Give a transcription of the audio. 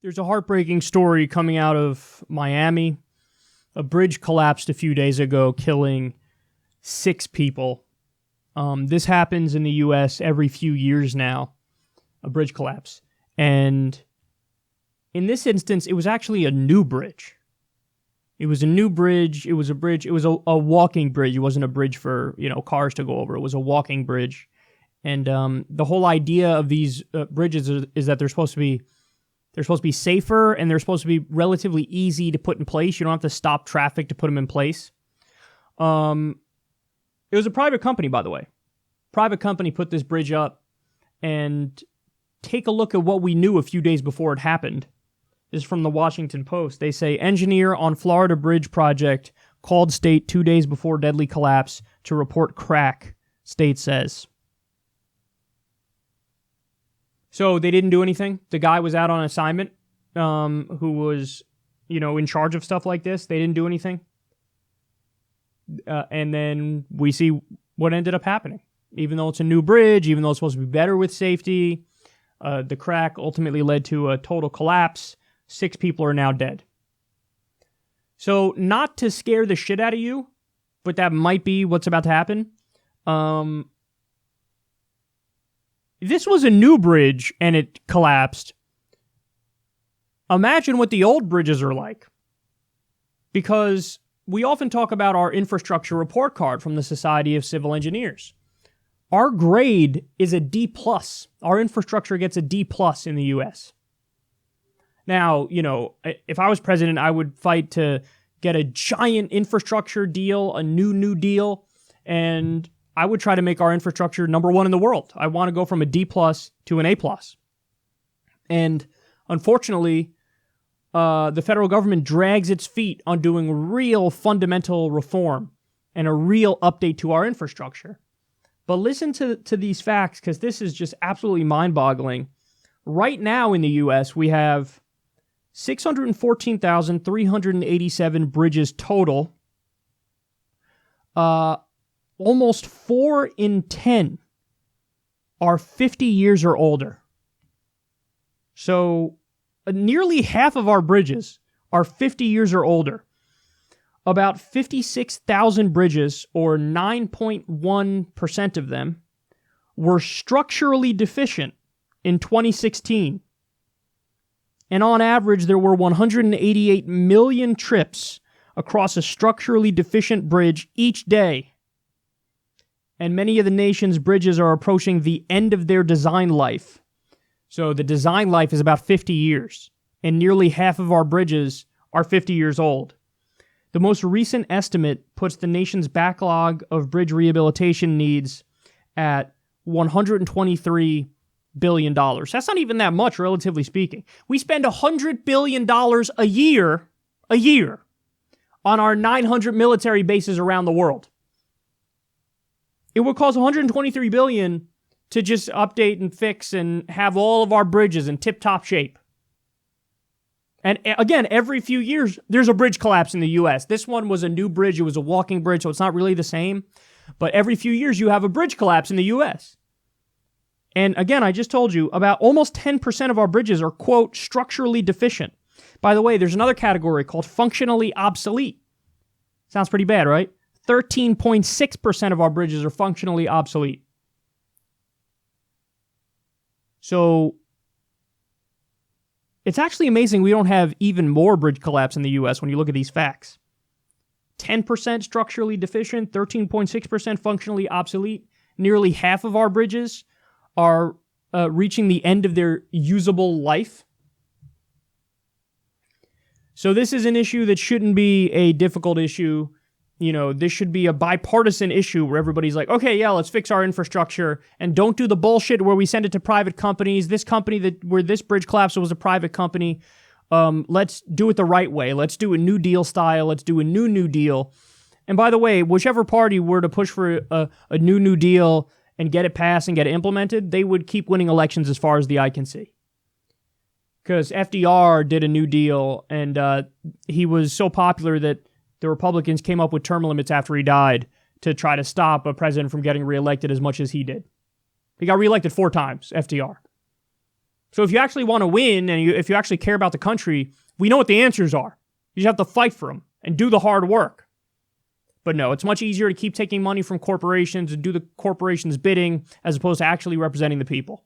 There's a heartbreaking story coming out of Miami. A bridge collapsed a few days ago, killing 6 people. This happens in the U.S. every few years now, a bridge collapse. And in this instance, it was actually a new bridge. It was a new bridge. It was a walking bridge. It wasn't a bridge for, cars to go over. It was a walking bridge. And the whole idea of these bridges is that they're supposed to be safer, and they're supposed to be relatively easy to put in place. You don't have to stop traffic to put them in place. It was a private company, by the way. Private company put this bridge up, and take a look at what we knew a few days before it happened. This is from the Washington Post. They say, engineer on Florida bridge project called state 2 days before deadly collapse to report crack, state says. So they didn't do anything. The guy was out on assignment, who was, in charge of stuff like this. They didn't do anything. And then we see what ended up happening. Even though it's a new bridge, even though it's supposed to be better with safety, the crack ultimately led to a total collapse. 6 people are now dead. So not to scare the shit out of you, but that might be what's about to happen. This was a new bridge and it collapsed. Imagine what the old bridges are like. Because we often talk about our infrastructure report card from the Society of Civil Engineers. Our grade is a D+. Our infrastructure gets a D+ in the U.S. Now, if I was president, I would fight to get a giant infrastructure deal, a new deal, and I would try to make our infrastructure number 1 in the world. I want to go from a D+ to an A+. And unfortunately, the federal government drags its feet on doing real fundamental reform and a real update to our infrastructure. But listen to these facts, because this is just absolutely mind-boggling. Right now in the U.S., we have 614,387 bridges total. Almost 4 in 10 are 50 years or older. So nearly half of our bridges are 50 years or older. About 56,000 bridges, or 9.1% of them, were structurally deficient in 2016. And on average, there were 188 million trips across a structurally deficient bridge each day. And many of the nation's bridges are approaching the end of their design life. So the design life is about 50 years, and nearly half of our bridges are 50 years old. The most recent estimate puts the nation's backlog of bridge rehabilitation needs at $123 billion. That's not even that much, relatively speaking. We spend $100 billion a year on our 900 military bases around the world. It would cost $123 billion to just update and fix and have all of our bridges in tip-top shape. And again, every few years, there's a bridge collapse in the U.S. This one was a new bridge. It was a walking bridge, so it's not really the same. But every few years, you have a bridge collapse in the U.S. And again, I just told you, about almost 10% of our bridges are, quote, structurally deficient. By the way, there's another category called functionally obsolete. Sounds pretty bad, right? 13.6% of our bridges are functionally obsolete. So it's actually amazing we don't have even more bridge collapse in the U.S. when you look at these facts. 10% structurally deficient, 13.6% functionally obsolete. Nearly half of our bridges are reaching the end of their usable life. So this is an issue that shouldn't be a difficult issue. This should be a bipartisan issue where everybody's like, okay, yeah, let's fix our infrastructure and don't do the bullshit where we send it to private companies. This company where this bridge collapsed was a private company. Let's do it the right way. Let's do a New Deal style. Let's do a new deal. And by the way, whichever party were to push for a new deal and get it passed and get it implemented, they would keep winning elections as far as the eye can see. Because FDR did a New Deal, and he was so popular that the Republicans came up with term limits after he died to try to stop a president from getting reelected as much as he did. He got reelected 4 times, FDR. So if you actually want to win and if you actually care about the country, we know what the answers are. You just have to fight for them and do the hard work. But no, it's much easier to keep taking money from corporations and do the corporation's bidding as opposed to actually representing the people.